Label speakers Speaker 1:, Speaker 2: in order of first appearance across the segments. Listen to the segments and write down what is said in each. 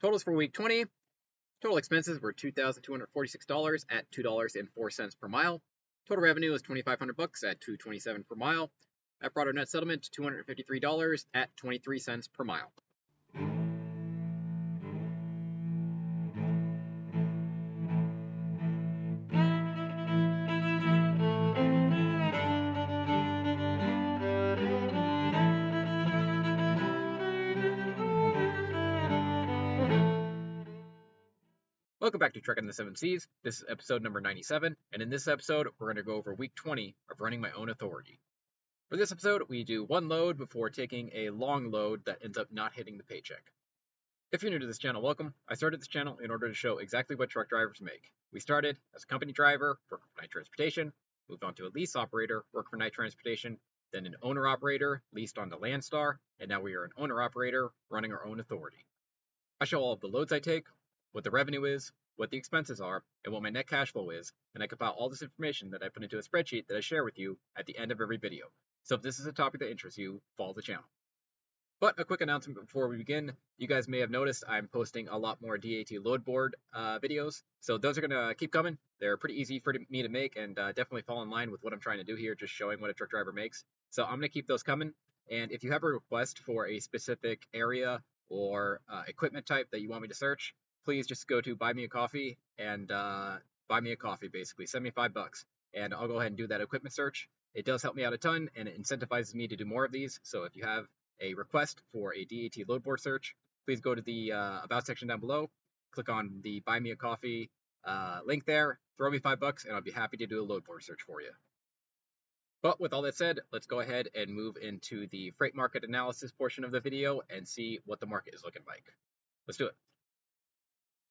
Speaker 1: Totals for week 20. Total expenses were $2,246 at $2.04 per mile. Total revenue was $2,500 at $2.27 per mile. That brought our net settlement to $253 at 23 cents per mile. Welcome back to Trekking the Seven Seas. This is episode number 97, and in this episode, we're going to go over week 20 of running my own authority. For this episode, we do one load before taking a long load that ends up not hitting the paycheck. If you're new to this channel, welcome. I started this channel in order to show exactly what truck drivers make. We started as a company driver, working for night transportation, moved on to a lease operator, worked for night transportation, then an owner operator, leased on to Landstar, and now we are an owner operator running our own authority. I show all of the loads I take, what the revenue is, what the expenses are, and what my net cash flow is, and I compile all this information that I put into a spreadsheet that I share with you at the end of every video. So if this is a topic that interests you, follow the channel. But a quick announcement before we begin. You guys may have noticed I'm posting a lot more DAT load board videos, so those are going to keep coming. They're pretty easy for me to make, and definitely fall in line with what I'm trying to do here, just showing what a truck driver makes. So I'm going to keep those coming, and if you have a request for a specific area or equipment type that you want me to search, please just go to Buy Me a Coffee and buy me a coffee, basically. Send me $5, and I'll go ahead and do that equipment search. It does help me out a ton, and it incentivizes me to do more of these. So if you have a request for a DAT load board search, please go to the About section down below, click on the Buy Me a Coffee link there, throw me $5, and I'll be happy to do a load board search for you. But with all that said, let's go ahead and move into the freight market analysis portion of the video and see what the market is looking like. Let's do it.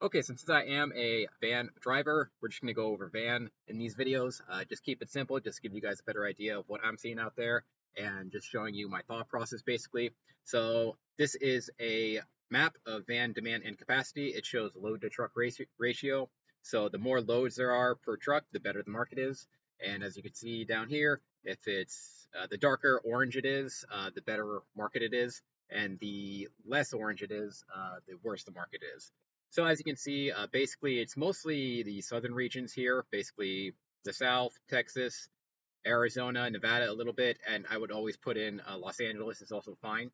Speaker 1: Okay, since I am a van driver, we're just going to go over van in these videos. Just keep it simple, just give you guys a better idea of what I'm seeing out there and just showing you my thought process basically. So this is a map of van demand and capacity. It shows load to truck ratio. So the more loads there are per truck, the better the market is. And as you can see down here, if it's the darker orange it is, the better market it is. And the less orange it is, the worse the market is. So as you can see, basically it's mostly the southern regions here, basically the South, Texas, Arizona, Nevada a little bit, and I would always put in Los Angeles is also fine.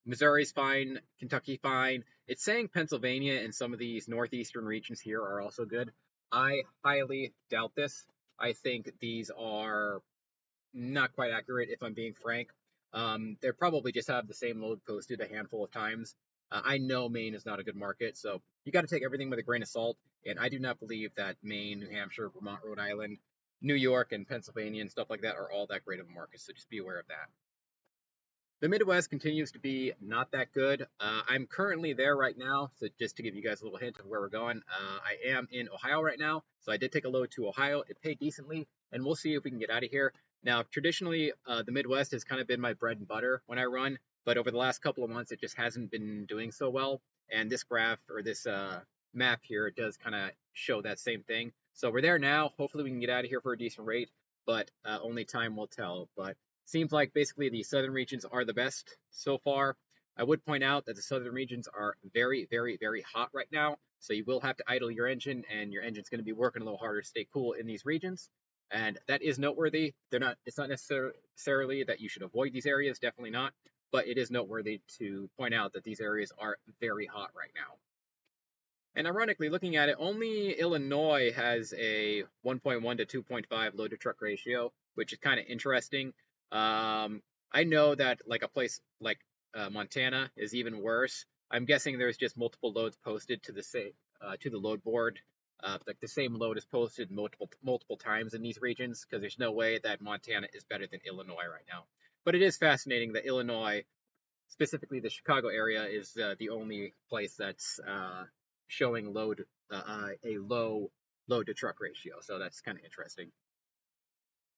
Speaker 1: Missouri's fine, Kentucky fine. It's saying Pennsylvania and some of these northeastern regions here are also good. I highly doubt this. I think these are not quite accurate, if I'm being frank. They probably just have the same load posted a handful of times. I know Maine is not a good market, so you got to take everything with a grain of salt, and I do not believe that Maine, New Hampshire, Vermont, Rhode Island, New York, and Pennsylvania and stuff like that are all that great of a market, so just be aware of that. The Midwest continues to be not that good. I'm currently there right now, so just to give you guys a little hint of where we're going, I am in Ohio right now, so I did take a load to Ohio. It paid decently, and we'll see if we can get out of here. Now, traditionally, the Midwest has kind of been my bread and butter when I run, but over the last couple of months, it just hasn't been doing so well, and this graph, or this map here, does kind of show that same thing. So we're there now. Hopefully we can get out of here for a decent rate, but only time will tell. But seems like basically the southern regions are the best so far. I would point out that the southern regions are very, very, very hot right now, so you will have to idle your engine, and your engine's going to be working a little harder to stay cool in these regions. And that is noteworthy. It's not necessarily that you should avoid these areas, definitely not, but it is noteworthy to point out that these areas are very hot right now. And ironically, looking at it, only Illinois has a 1.1 to 2.5 load to truck ratio, which is kind of interesting. I know that like a place like Montana is even worse. I'm guessing there's just multiple loads posted to the load board. Like the same load is posted multiple times in these regions, because there's no way that Montana is better than Illinois right now. But it is fascinating that Illinois, specifically the Chicago area, is the only place that's showing a low load to truck ratio. So that's kind of interesting.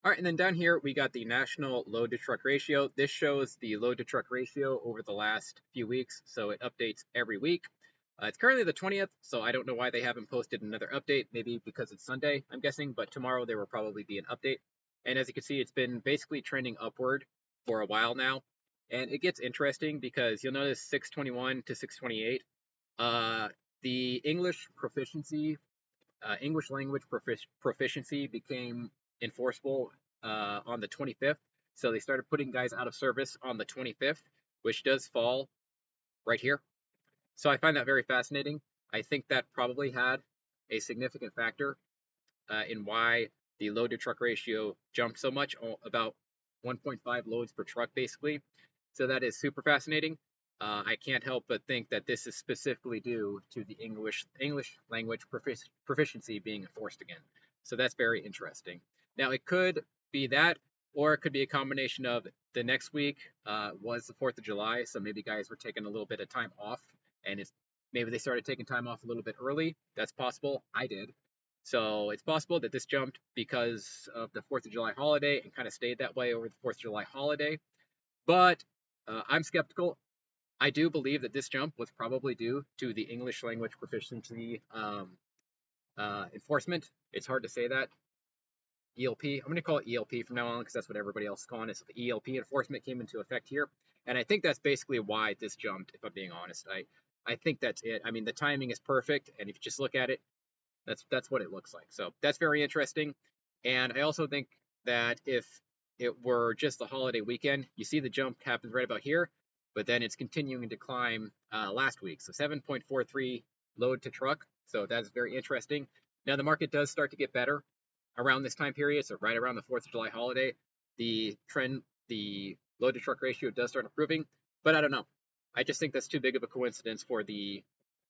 Speaker 1: All right, and then down here we got the national load to truck ratio. This shows the load to truck ratio over the last few weeks, so it updates every week. It's currently the 20th, so I don't know why they haven't posted another update. Maybe because it's Sunday, I'm guessing, but tomorrow there will probably be an update. And as you can see, it's been basically trending upward for a while now. And it gets interesting because you'll notice 621 to 628. The English language proficiency became enforceable on the 25th. So they started putting guys out of service on the 25th, which does fall right here. So I find that very fascinating. I think that probably had a significant factor in why the load to truck ratio jumped so much, about 1.5 loads per truck basically. So that is super fascinating. I can't help but think that this is specifically due to the English language proficiency being enforced again. So that's very interesting. Now it could be that, or it could be a combination of the next week was the 4th of July, so maybe guys were taking a little bit of time off, and maybe they started taking time off a little bit early. That's possible. I did. So it's possible that this jumped because of the 4th of July holiday and kind of stayed that way over the 4th of July holiday. But I'm skeptical. I do believe that this jump was probably due to the English language proficiency enforcement. It's hard to say that. ELP. I'm going to call it ELP from now on because that's what everybody else is calling it. So the ELP enforcement came into effect here. And I think that's basically why this jumped, if I'm being honest. I think that's it. I mean, the timing is perfect. And if you just look at it, that's what it looks like. So that's very interesting. And I also think that if it were just the holiday weekend, you see the jump happens right about here, but then it's continuing to climb last week. So 7.43 load to truck. So that's very interesting. Now the market does start to get better around this time period. So right around the 4th of July holiday, the load to truck ratio does start improving, but I don't know. I just think that's too big of a coincidence for the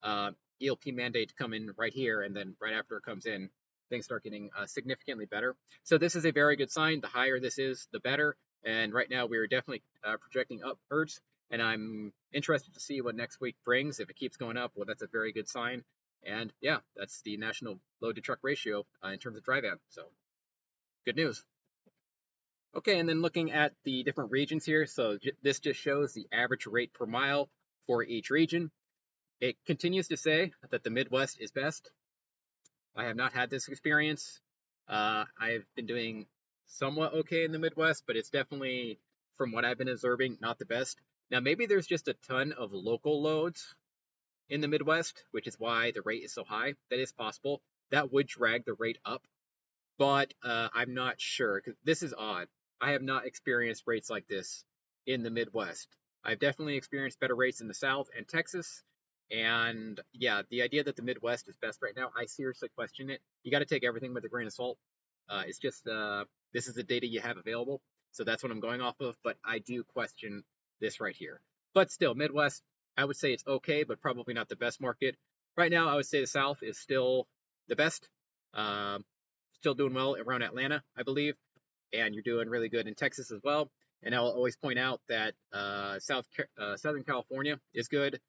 Speaker 1: ELP mandate to come in right here, and then right after it comes in, things start getting significantly better. So this is a very good sign. The higher this is, the better. And right now we are definitely projecting upwards, and I'm interested to see what next week brings. If it keeps going up, well, that's a very good sign. And yeah, that's the national load to truck ratio in terms of dry van. So good news. Okay, and then looking at the different regions here. So this just shows the average rate per mile for each region. It continues to say that the Midwest is best. I have not had this experience. I've been doing somewhat okay in the Midwest, but it's definitely, from what I've been observing, not the best. Now, maybe there's just a ton of local loads in the Midwest, which is why the rate is so high. That is possible. That would drag the rate up, but I'm not sure because this is odd. I have not experienced rates like this in the Midwest. I've definitely experienced better rates in the South and Texas. And yeah, the idea that the Midwest is best right now, I seriously question it. You got to take everything with a grain of salt. It's just this is the data you have available, so that's what I'm going off of. But I do question this right here. But still, Midwest, I would say it's okay, but probably not the best market right now. I would say the South is still the best. Still doing well around Atlanta, I believe, and you're doing really good in Texas as well. And I'll always point out that Southern California is good.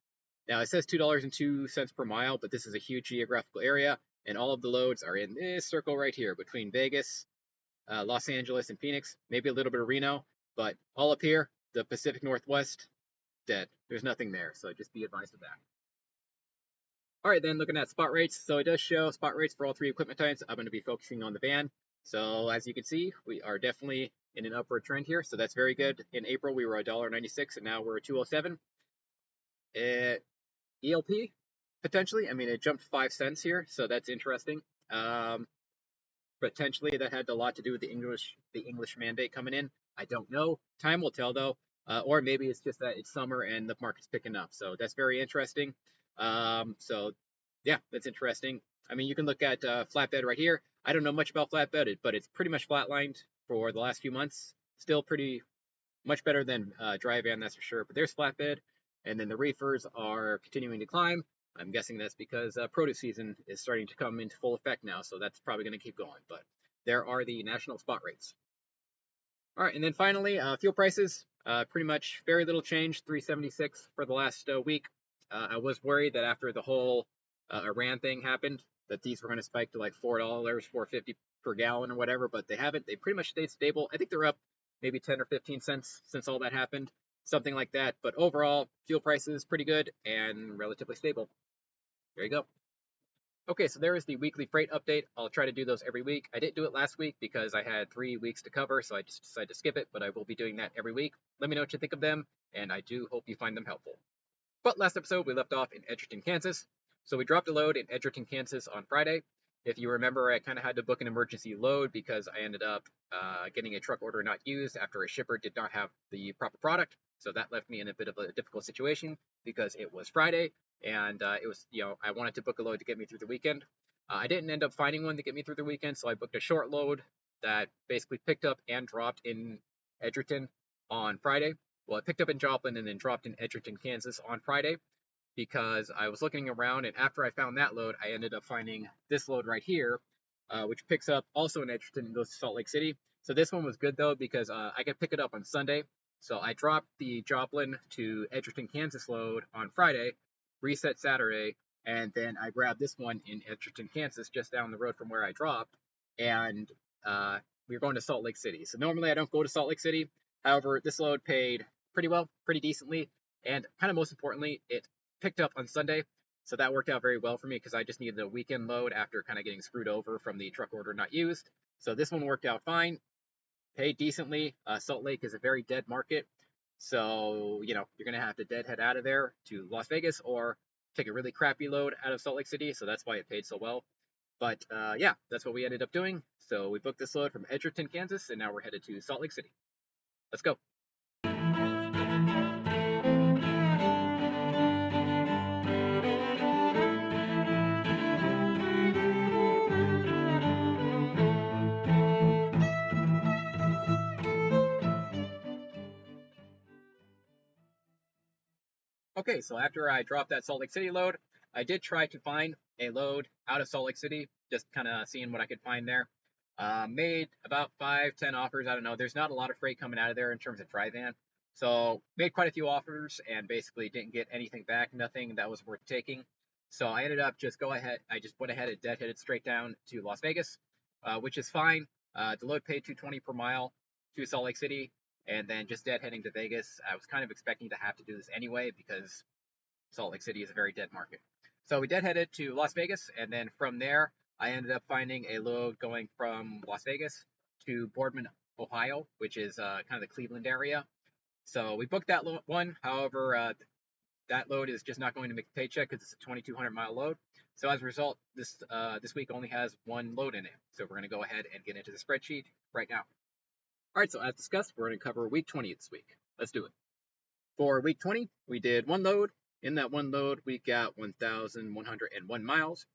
Speaker 1: Now it says $2.02 per mile, but this is a huge geographical area, and all of the loads are in this circle right here between Vegas, Los Angeles, and Phoenix. Maybe a little bit of Reno, but all up here, the Pacific Northwest, dead. There's nothing there, so just be advised of that. All right, then looking at spot rates. So it does show spot rates for all three equipment types. I'm going to be focusing on the van. So as you can see, we are definitely in an upward trend here. So that's very good. In April, we were $1.96, and now we're at $2.07. ELP, potentially. I mean, it jumped 5 cents here, so that's interesting. Potentially that had a lot to do with the English mandate coming in. I don't know. Time will tell, though. Or maybe it's just that it's summer and the market's picking up. So that's very interesting. So yeah, that's interesting. I mean, you can look at flatbed right here. I don't know much about flatbed, but it's pretty much flatlined for the last few months. Still pretty much better than dry van, that's for sure. But there's flatbed. And then the reefers are continuing to climb. I'm guessing that's because produce season is starting to come into full effect now, so that's probably going to keep going. But there are the national spot rates. All right, and then finally, fuel prices. Pretty much very little change, $3.76 for the last week. I was worried that after the whole Iran thing happened, that these were going to spike to like $4, $4.50 per gallon or whatever, but they haven't. They pretty much stayed stable. I think they're up maybe 10 or 15 cents since all that happened. Something like that. But overall, fuel prices pretty good and relatively stable. There you go. Okay, so there is the weekly freight update. I'll try to do those every week. I didn't do it last week because I had 3 weeks to cover, so I just decided to skip it, but I will be doing that every week. Let me know what you think of them, and I do hope you find them helpful. But last episode, we left off in Edgerton, Kansas. So we dropped a load in Edgerton, Kansas on Friday. If you remember, I kind of had to book an emergency load because I ended up getting a truck order not used after a shipper did not have the proper product. So that left me in a bit of a difficult situation because it was Friday and it was, I wanted to book a load to get me through the weekend. I didn't end up finding one to get me through the weekend, so I booked a short load that basically picked up and dropped in Edgerton on Friday. Well, it picked up in Joplin and then dropped in Edgerton, Kansas on Friday because I was looking around, and after I found that load, I ended up finding this load right here, which picks up also in Edgerton and goes to Salt Lake City. So this one was good though because I could pick it up on Sunday. So I dropped the Joplin to Edgerton, Kansas load on Friday, reset Saturday, and then I grabbed this one in Edgerton, Kansas, just down the road from where I dropped, and we were going to Salt Lake City. So normally I don't go to Salt Lake City. However, this load paid pretty well, pretty decently, and kind of most importantly, it picked up on Sunday. So that worked out very well for me because I just needed a weekend load after kind of getting screwed over from the truck order not used. So this one worked out fine, paid decently. Salt Lake is a very dead market. So, you're going to have to deadhead out of there to Las Vegas or take a really crappy load out of Salt Lake City. So that's why it paid so well. But yeah, that's what we ended up doing. So we booked this load from Edgerton, Kansas, and now we're headed to Salt Lake City. Let's go. Okay, so after I dropped that Salt Lake City load, I did try to find a load out of Salt Lake City, just kind of seeing what I could find there. Made about 5, 10 offers. I don't know. There's not a lot of freight coming out of there in terms of dry van. So made quite a few offers and basically didn't get anything back, nothing that was worth taking. So I ended up I just went ahead and deadheaded straight down to Las Vegas, which is fine. The load paid $220 per mile to Salt Lake City, and then just deadheading to Vegas. I was kind of expecting to have to do this anyway because Salt Lake City is a very dead market. So we deadheaded to Las Vegas, and then from there, I ended up finding a load going from Las Vegas to Boardman, Ohio, which is kind of the Cleveland area. So we booked that one. However, that load is just not going to make the paycheck because it's a 2,200-mile load. So as a result, this week only has one load in it. So we're going to go ahead and get into the spreadsheet right now. All right, so as discussed, we're going to cover week 20 this week. Let's do it. For week 20, we did one load. In that one load, we got 1,101 miles,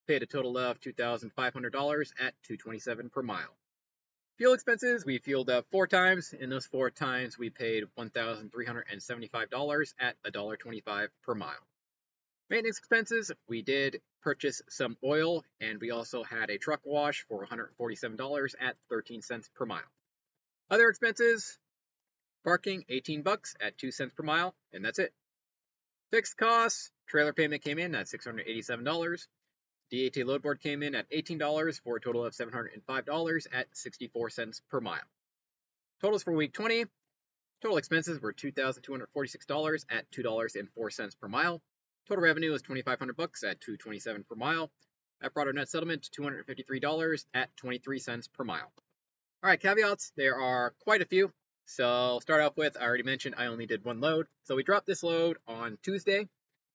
Speaker 1: paid a total of $2,500 at $227 per mile. Fuel expenses, we fueled up 4 times. In those 4 times, we paid $1,375 at $1.25 per mile. Maintenance expenses, we did purchase some oil, and we also had a truck wash for $147 at 13 cents per mile. Other expenses, parking, $18 at 2 cents per mile, and that's it. Fixed costs, trailer payment came in at $687. DAT load board came in at $18 for a total of $705 at 64 cents per mile. Totals for week 20, total expenses were $2,246 at $2.04 per mile. Total revenue was $2,500 at $227 per mile. That brought our net settlement to $253 at 23 cents per mile. All right, caveats, there are quite a few. So I'll start off with, I already mentioned I only did one load. So we dropped this load on Tuesday,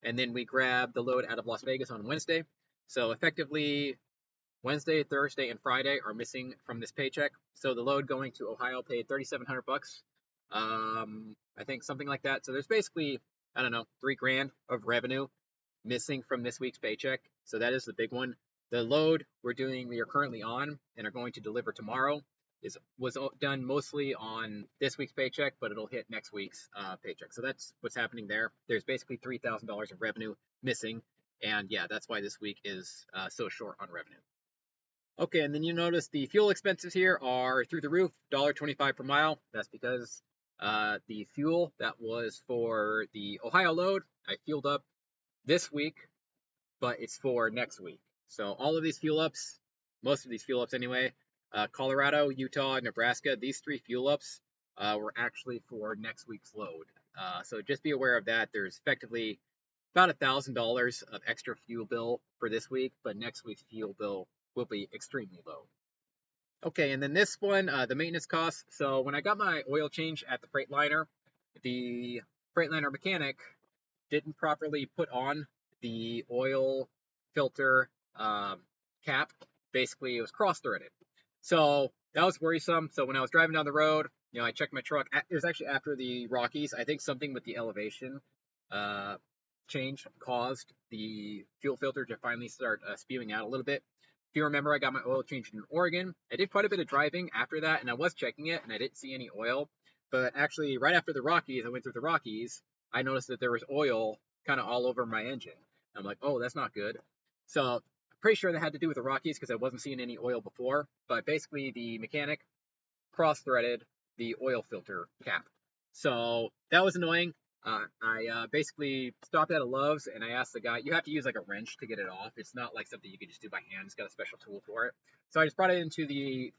Speaker 1: and then we grabbed the load out of Las Vegas on Wednesday. So effectively, Wednesday, Thursday, and Friday are missing from this paycheck. So the load going to Ohio paid $3,700. I think something like that. So there's basically, I don't know, $3,000 of revenue missing from this week's paycheck. So that is the big one. The load we are currently on and are going to deliver tomorrow was done mostly on this week's paycheck, but it'll hit next week's paycheck. So that's what's happening there. There's basically $3,000 of revenue missing, and yeah, that's why this week is so short on revenue. Okay, and then you notice the fuel expenses here are through the roof, $1.25 per mile. That's because the fuel that was for the Ohio load, I fueled up this week, but it's for next week. So all of these fuel ups, most of these fuel ups anyway, Colorado, Utah, Nebraska, these 3 fuel ups were actually for next week's load. So just be aware of that. There's effectively about $1,000 of extra fuel bill for this week, but next week's fuel bill will be extremely low. Okay, and then this one, the maintenance costs. So when I got my oil change at the Freightliner, the Freightliner mechanic didn't properly put on the oil filter cap. Basically, it was cross-threaded. So that was worrisome. So when I was driving down the road, I checked my truck. It was actually after the Rockies. I think something with the elevation uh, change caused the fuel filter to finally start spewing out a little bit. If you remember, I got my oil changed in Oregon. I did quite a bit of driving after that, and I was checking it, and I didn't see any oil. But actually, right after the Rockies, I went through the Rockies. I noticed that there was oil kind of all over my engine. I'm like, oh, that's not good. So I'm pretty sure that had to do with the Rockies because I wasn't seeing any oil before. But basically, the mechanic cross-threaded the oil filter cap. So that was annoying. I basically stopped at a Love's and I asked the guy, you have to use like a wrench to get it off. It's not like something you can just do by hand. It's got a special tool for it. So I just brought it into the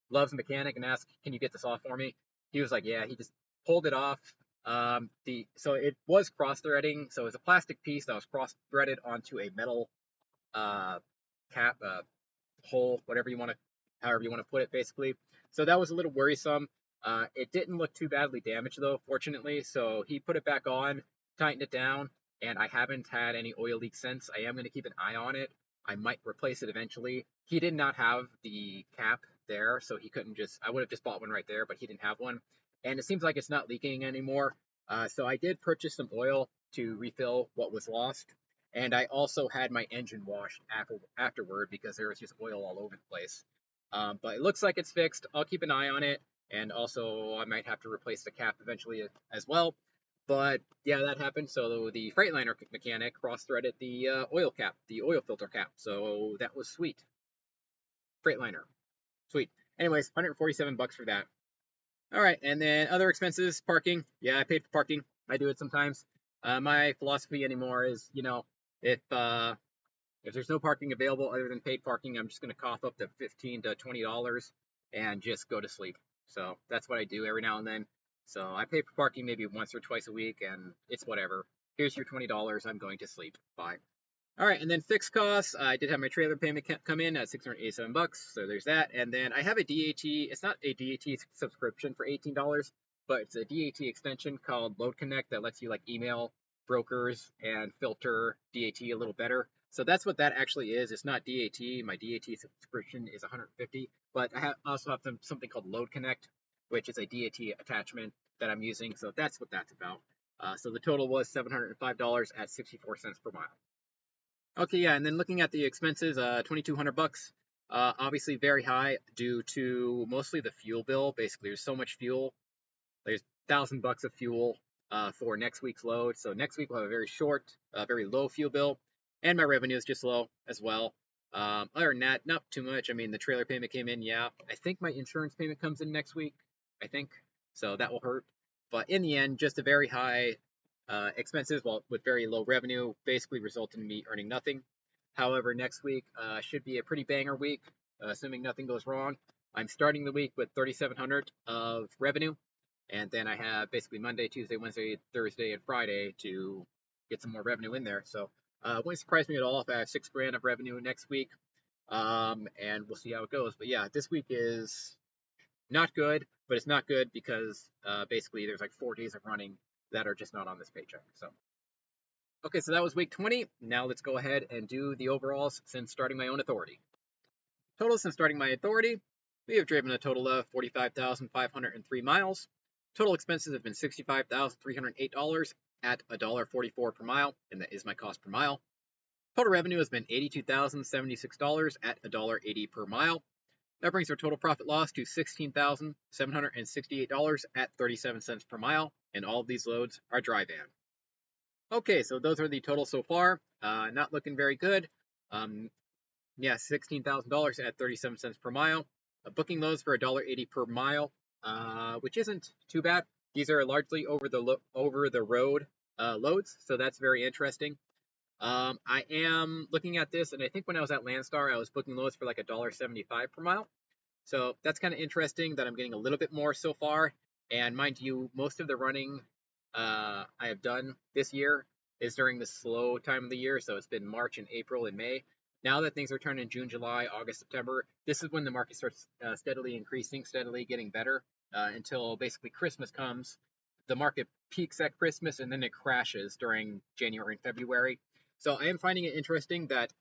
Speaker 1: Love's mechanic and asked, can you get this off for me? He was like, yeah. He just pulled it off. So it was cross-threading. So it was a plastic piece that was cross-threaded onto a metal cap, hole, whatever you want to, however you want to put it, basically. So that was a little worrisome. It didn't look too badly damaged though, fortunately. So he put it back on, tightened it down, and I haven't had any oil leaks since. I am going to keep an eye on it. I might replace it eventually. He did not have the cap there, so he couldn't just, I would have just bought one right there, but he didn't have one. And it seems like it's not leaking anymore. So I did purchase some oil to refill what was lost. And I also had my engine washed afterward because there was just oil all over the place. But it looks like it's fixed. I'll keep an eye on it. And also, I might have to replace the cap eventually as well. But yeah, that happened. So the Freightliner mechanic cross-threaded the oil cap, the oil filter cap. So that was sweet. Freightliner, sweet. Anyways, 147 bucks for that. All right, and then other expenses, parking. Yeah, I paid for parking. I do it sometimes. My philosophy anymore is, if there's no parking available other than paid parking, I'm just going to cough up to $15 to $20 and just go to sleep. So that's what I do every now and then. So I pay for parking maybe once or twice a week, and it's whatever. Here's your $20. I'm going to sleep. Bye. All right, and then fixed costs. I did have my trailer payment come in at 687 bucks, so there's that. And then I have a DAT. It's not a DAT subscription for $18, but it's a DAT extension called Load Connect that lets you like email brokers and filter DAT a little better. So that's what that actually is. It's not DAT. My DAT subscription is 150, but I also have something called Load Connect, which is a DAT attachment that I'm using. So that's what that's about. So the total was $705 at 64 cents per mile. Okay, yeah, and then looking at the expenses, 2,200 bucks. Obviously very high due to mostly the fuel bill. Basically, there's so much fuel. There's 1,000 bucks of fuel for next week's load. So next week we'll have a very low fuel bill, and my revenue is just low as well. Other than that, not too much. I mean, the trailer payment came in, yeah. I think my insurance payment comes in next week. I think so. That will hurt, but in the end, just a very high expenses, well, with very low revenue, basically resulted in me earning nothing. However, next week should be a pretty banger week, assuming nothing goes wrong. I'm starting the week with 3,700 of revenue, and then I have basically Monday, Tuesday, Wednesday, Thursday, and Friday to get some more revenue in there. So it wouldn't surprise me at all if I have $6,000 of revenue next week, and we'll see how it goes. But yeah, this week is not good, but it's not good because basically there's like 4 days of running that are just not on this paycheck. So, okay, so that was week 20. Now let's go ahead and do the overalls since starting my own authority. Total since starting my authority, we have driven a total of 45,503 miles. Total expenses have been $65,308 at $1.44 per mile, and that is my cost per mile. Total revenue has been $82,076 at $1.80 per mile. That brings our total profit loss to $16,768 at 37 cents per mile, and all of these loads are dry van. Okay, so those are the totals so far. Not looking very good. Yeah, $16,000 at 37 cents per mile. Booking loads for $1.80 per mile, which isn't too bad. These are largely over the road loads, so that's very interesting. I am looking at this, and I think when I was at Landstar, I was booking loads for like $1.75 per mile. So that's kind of interesting that I'm getting a little bit more so far. And mind you, most of the running I have done this year is during the slow time of the year. So it's been March and April and May. Now that things are turning June, July, August, September, this is when the market starts steadily increasing, steadily getting better until basically Christmas comes. The market peaks at Christmas and then it crashes during January and February. So I am finding it interesting that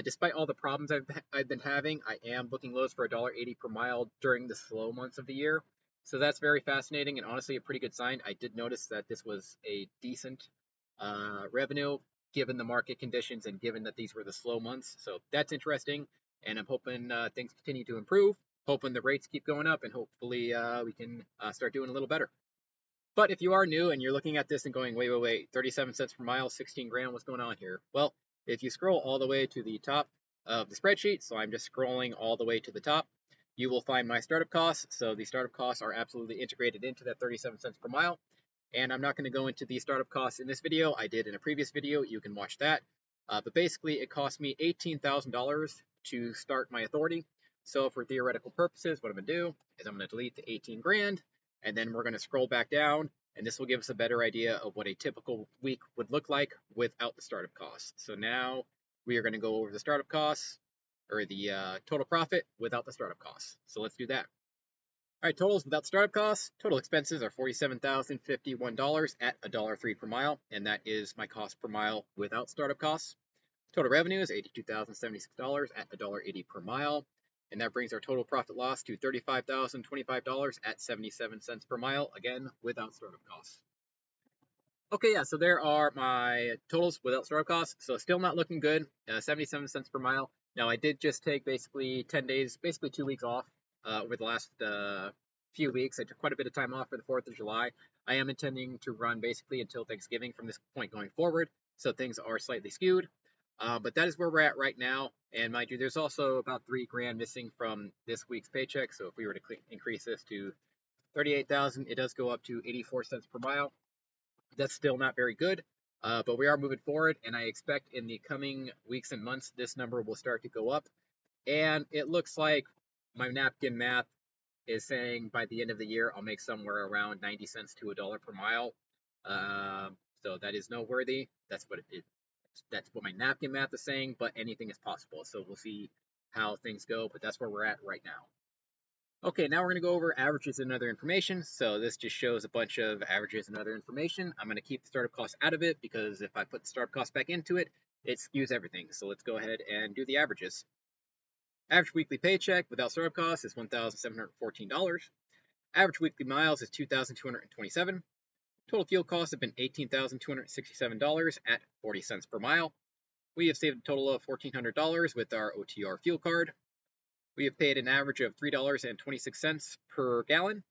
Speaker 1: despite all the problems I've been having, I am booking lows for $1.80 per mile during the slow months of the year. So that's very fascinating and honestly a pretty good sign. I did notice that this was a decent revenue given the market conditions and given that these were the slow months. So that's interesting, and I'm hoping things continue to improve, hoping the rates keep going up, and hopefully we can start doing a little better. But if you are new and you're looking at this and going, wait, 37 cents per mile, 16 grand, what's going on here? Well, if you scroll all the way to the top of the spreadsheet, so I'm just scrolling all the way to the top, you will find my startup costs. So the startup costs are absolutely integrated into that 37 cents per mile. And I'm not going to go into the startup costs in this video. I did in a previous video. You can watch that. But basically, it cost me $18,000 to start my authority. So for theoretical purposes, what I'm going to do is I'm going to delete the 18 grand, and then we're going to scroll back down, and this will give us a better idea of what a typical week would look like without the startup costs. So now we are going to go over the startup costs, or the total profit without the startup costs. So let's do that. All right, totals without startup costs. Total expenses are $47,051 at $1.03 per mile, and that is my cost per mile without startup costs. Total revenue is $82,076 at $1.80 per mile, and that brings our total profit loss to $35,025 at 77 cents per mile, again, without startup costs. Okay, yeah, so there are my totals without startup costs. So still not looking good, 77 cents per mile. Now, I did just take basically 10 days, basically 2 weeks off over the last few weeks. I took quite a bit of time off for the 4th of July. I am intending to run basically until Thanksgiving from this point going forward, so things are slightly skewed. But that is where we're at right now. And mind you, there's also about 3 grand missing from this week's paycheck. So if we were to increase this to 38,000, it does go up to 84 cents per mile. That's still not very good, but we are moving forward, and I expect in the coming weeks and months this number will start to go up. And it looks like my napkin math is saying by the end of the year I'll make somewhere around 90 cents to $1 per mile. So that is noteworthy. That's what my napkin math is saying, but anything is possible. So we'll see how things go, but that's where we're at right now. Okay, now we're going to go over averages and other information. So this just shows a bunch of averages and other information. I'm going to keep the startup costs out of it because if I put the startup costs back into it, it skews everything. So let's go ahead and do the averages. Average weekly paycheck without startup costs is $1,714. Average weekly miles is 2,227. Total fuel costs have been $18,267 at 40 cents per mile. We have saved a total of $1,400 with our OTR fuel card. We have paid an average of $3.26 per gallon.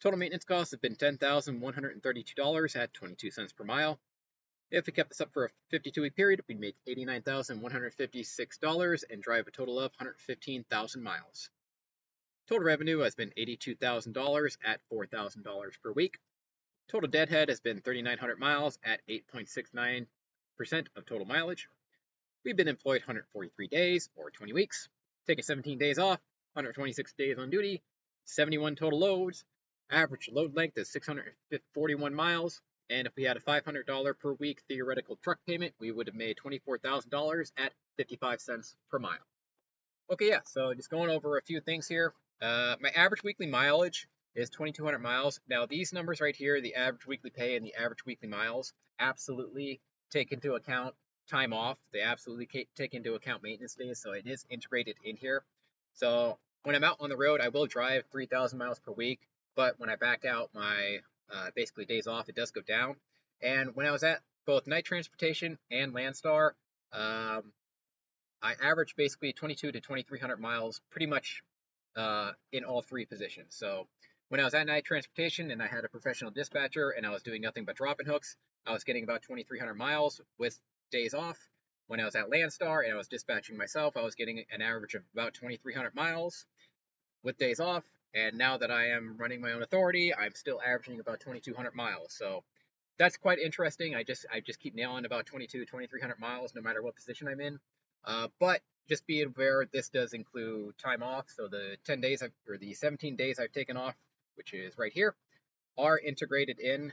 Speaker 1: Total maintenance costs have been $10,132 at 22 cents per mile. If we kept this up for a 52-week period, we'd make $89,156 and drive a total of 115,000 miles. Total revenue has been $82,000 at $4,000 per week. Total deadhead has been 3,900 miles at 8.69% of total mileage. We've been employed 143 days, or 20 weeks. Taking 17 days off, 126 days on duty, 71 total loads. Average load length is 641 miles. And if we had a $500 per week theoretical truck payment, we would have made $24,000 at 55 cents per mile. Okay, yeah, so just going over a few things here. My average weekly mileage is 2,200 miles. Now, these numbers right here, the average weekly pay and the average weekly miles, absolutely take into account time off. They absolutely take into account maintenance days, so it is integrated in here. So when I'm out on the road, I will drive 3,000 miles per week, but when I back out my basically days off, it does go down. And when I was at both night transportation and Landstar, I averaged basically 2,200 to 2,300 miles pretty much in all three positions. So when I was at night transportation and I had a professional dispatcher and I was doing nothing but dropping hooks, I was getting about 2,300 miles with days off. When I was at Landstar and I was dispatching myself, I was getting an average of about 2,300 miles with days off. And now that I am running my own authority, I'm still averaging about 2,200 miles. So that's quite interesting. I just keep nailing about 2,300 miles no matter what position I'm in. But just be aware this does include time off. So the 10 days or the 17 days I've taken off, which is right here, are integrated in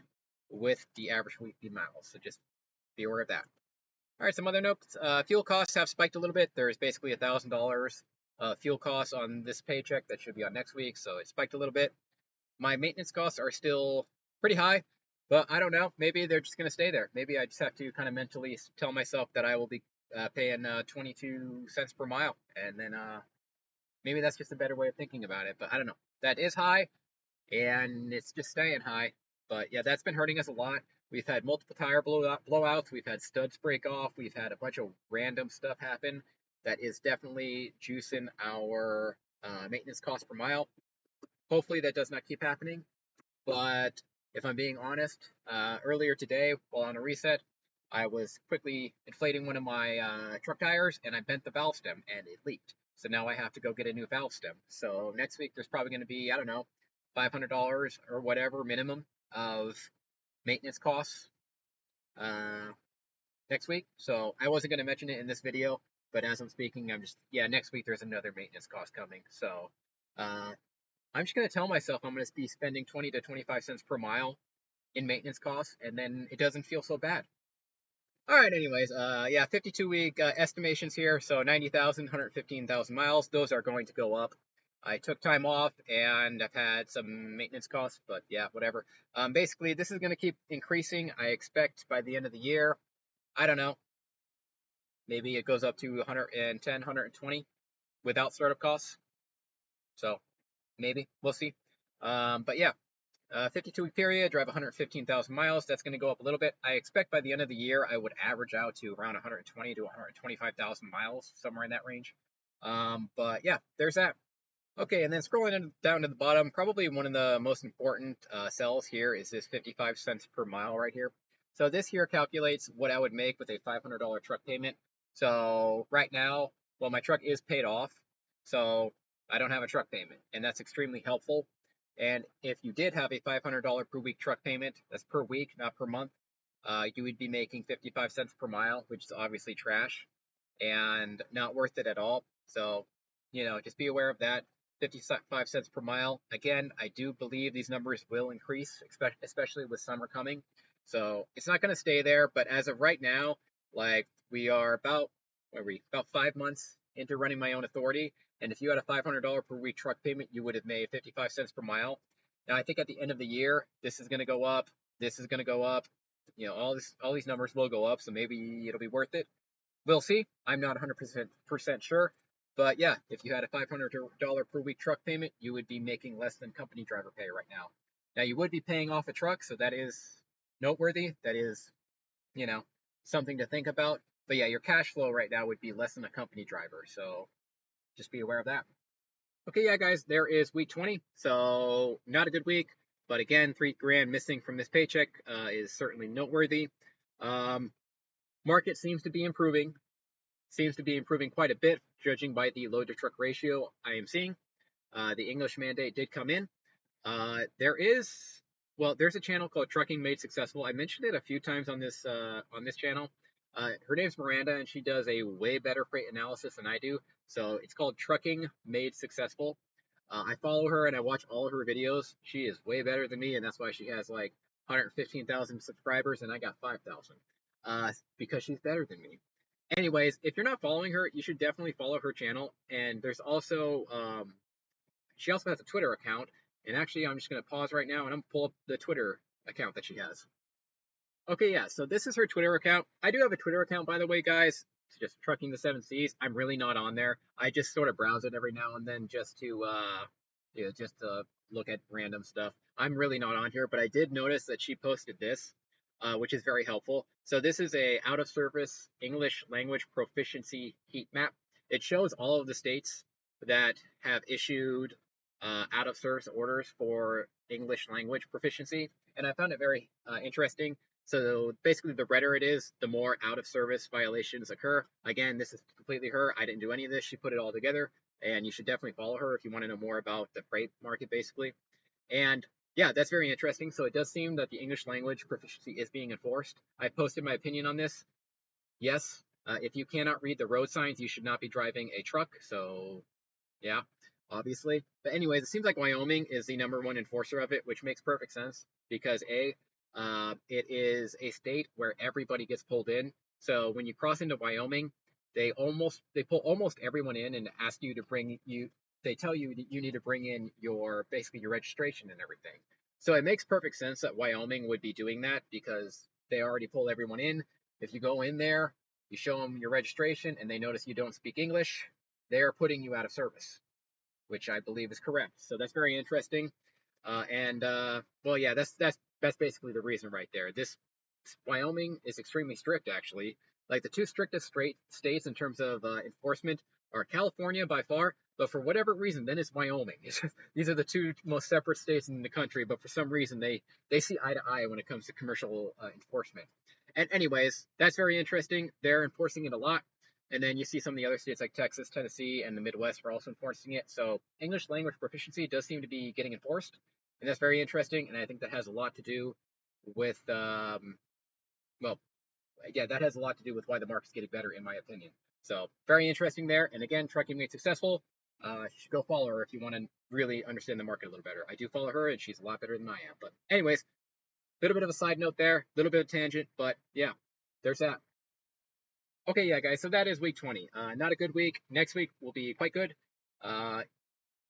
Speaker 1: with the average weekly miles. So just be aware of that. All right, some other notes. Fuel costs have spiked a little bit. There's basically $1,000 fuel costs on this paycheck that should be on next week, so it spiked a little bit. My maintenance costs are still pretty high, but I don't know. Maybe they're just going to stay there. Maybe I just have to kind of mentally tell myself that I will be paying 22 cents per mile, and then maybe that's just a better way of thinking about it. But I don't know. That is high, and it's just staying high. But yeah, that's been hurting us a lot. We've had multiple tire blowouts. We've had studs break off. We've had a bunch of random stuff happen. That is definitely juicing our maintenance cost per mile. Hopefully that does not keep happening. But if I'm being honest, earlier today while on a reset, I was quickly inflating one of my truck tires and I bent the valve stem and it leaked. So now I have to go get a new valve stem. So next week there's probably going to be, I don't know, $500 or whatever minimum of maintenance costs next week. So I wasn't going to mention it in this video, but as I'm speaking, next week there's another maintenance cost coming. So I'm just going to tell myself I'm going to be spending 20 to 25 cents per mile in maintenance costs, and then it doesn't feel so bad. All right, anyways, 52-week estimations here. So 90,000, 115,000 miles. Those are going to go up. I took time off, and I've had some maintenance costs, but yeah, whatever. Basically, this is going to keep increasing. I expect by the end of the year, I don't know, maybe it goes up to 110, 120 without startup costs. So maybe we'll see. But yeah, 52-week period, drive 115,000 miles. That's going to go up a little bit. I expect by the end of the year, I would average out to around 120 to 125,000 miles, somewhere in that range. But yeah, there's that. Okay, and then scrolling down to the bottom, probably one of the most important cells here is this 55 cents per mile right here. So this here calculates what I would make with a $500 truck payment. So right now, well, my truck is paid off, so I don't have a truck payment, and that's extremely helpful. And if you did have a $500 per week truck payment, that's per week, not per month, you would be making 55 cents per mile, which is obviously trash and not worth it at all. So, just be aware of that. 55 cents per mile. Again, I do believe these numbers will increase, especially with summer coming. So it's not going to stay there, but as of right now, like we are about 5 months into running my own authority. And if you had a $500 per week truck payment, you would have made 55 cents per mile. Now, I think at the end of the year, this is going to go up. This is going to go up. All these numbers will go up. So maybe it'll be worth it. We'll see. I'm not 100% sure. But yeah, if you had a $500 per week truck payment, you would be making less than company driver pay right now. Now, you would be paying off a truck, so that is noteworthy. That is, something to think about. But yeah, your cash flow right now would be less than a company driver. So just be aware of that. Okay, yeah, guys, there is week 20. So not a good week. But again, $3,000 missing from this paycheck is certainly noteworthy. Market seems to be improving. Seems to be improving quite a bit, judging by the load to truck ratio I am seeing. The English mandate did come in. There's a channel called Trucking Made Successful. I mentioned it a few times on this channel. Her name's Miranda, and she does a way better freight analysis than I do. So it's called Trucking Made Successful. I follow her and I watch all of her videos. She is way better than me, and that's why she has like 115,000 subscribers, and I got 5,000. Because she's better than me. Anyways, if you're not following her, you should definitely follow her channel. And there's also, she also has a Twitter account. And actually, I'm just going to pause right now and I'm going to pull up the Twitter account that she has. Okay, yeah, so this is her Twitter account. I do have a Twitter account, by the way, guys. It's just Trucking the 7 Seas. I'm really not on there. I just sort of browse it every now and then just to look at random stuff. I'm really not on here, but I did notice that she posted this. Which is very helpful. So this is a out-of-service English language proficiency heat map. It shows all of the states that have issued out-of-service orders for English language proficiency, and I found it very interesting. So basically, the redder it is, the more out-of-service violations occur. Again, this is completely her. I didn't do any of this. She put it all together, and you should definitely follow her if you want to know more about the freight market, basically. And yeah, that's very interesting. So it does seem that the English language proficiency is being enforced. I posted my opinion on this. Yes, if you cannot read the road signs, you should not be driving a truck. So yeah, obviously. But anyways, it seems like Wyoming is the #1 enforcer of it, which makes perfect sense because A, It is a state where everybody gets pulled in. So when you cross into Wyoming, they pull almost everyone in and ask you to bring you. They tell you that you need to bring in your basically your registration and everything. So it makes perfect sense that Wyoming would be doing that because they already pull everyone in. If you go in there, you show them your registration, and they notice you don't speak English, they're putting you out of service, which I believe is correct. So that's very interesting. Well, yeah, that's basically the reason right there. This Wyoming is extremely strict, actually. Like the two strictest states in terms of enforcement are California by far, but for whatever reason, then it's Wyoming. These are the two most separate states in the country, but for some reason they see eye to eye when it comes to commercial enforcement. And anyways, that's very interesting. They're enforcing it a lot. And then you see some of the other states like Texas, Tennessee, and the Midwest are also enforcing it. So English language proficiency does seem to be getting enforced, and that's very interesting. And I think that has a lot to do with, well, yeah, that has a lot to do with why the market's getting better, in my opinion. So very interesting there. And again, Trucking Made Successful. You should go follow her if you want to really understand the market a little better. I do follow her, and she's a lot better than I am. But anyways, little bit of a side note there, little bit of tangent, but yeah, there's that. Okay, yeah, guys. So that is week 20. Not a good week. Next week will be quite good. Uh,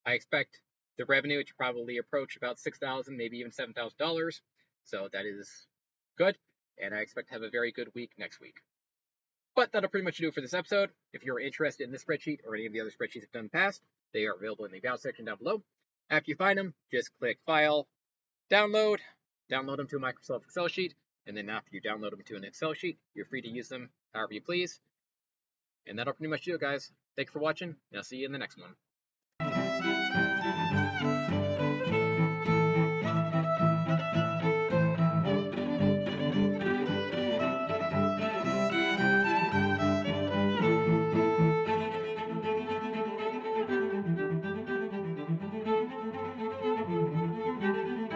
Speaker 1: I expect the revenue to probably approach about $6,000, maybe even $7,000. So that is good, and I expect to have a very good week next week. But that'll pretty much do it for this episode. If you're interested in this spreadsheet or any of the other spreadsheets I've done in the past, they are available in the About section down below. After you find them, just click File, Download, download them to a Microsoft Excel sheet, and then after you download them to an Excel sheet, you're free to use them however you please. And that'll pretty much do it, guys. Thanks for watching, and I'll see you in the next one.